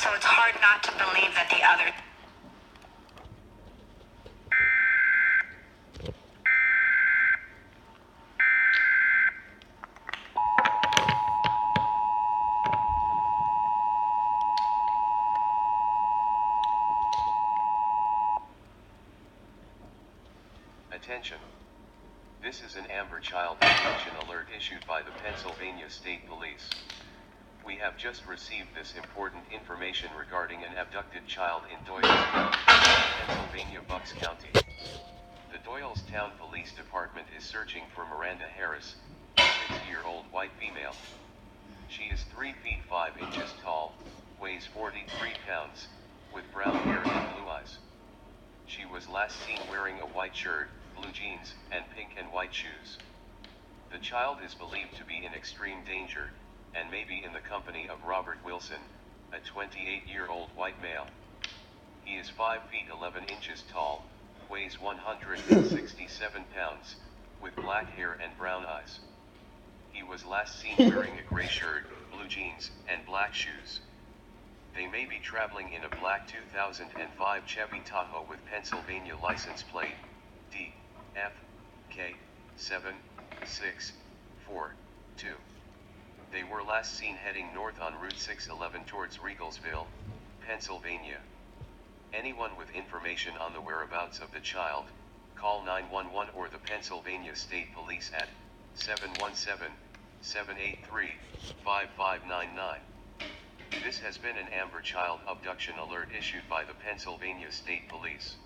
So it's hard not to believe that the other... Attention. This is an Amber Child Abduction alert issued by the Pennsylvania State Police. We have just received this important information regarding an abducted child in Doylestown, Pennsylvania, Bucks County. The Doylestown Police Department is searching for Miranda Harris, a 6-year-old white female. She is 3 feet 5 inches tall, weighs 43 pounds, with brown hair and blue eyes. She was last seen wearing a white shirt, blue jeans, and pink and white shoes. The child is believed to be in extreme danger, and may be in the company of Robert Wilson, a 28-year-old white male. He is 5 feet 11 inches tall, weighs 167 pounds, with black hair and brown eyes. He was last seen wearing a gray shirt, blue jeans, and black shoes. They may be traveling in a black 2005 Chevy Tahoe with Pennsylvania license plate DFK7642. They were last seen heading north on Route 611 towards Regalsville, Pennsylvania. Anyone with information on the whereabouts of the child, call 911 or the Pennsylvania State Police at 717-783-5599. This has been an Amber Child Abduction alert issued by the Pennsylvania State Police.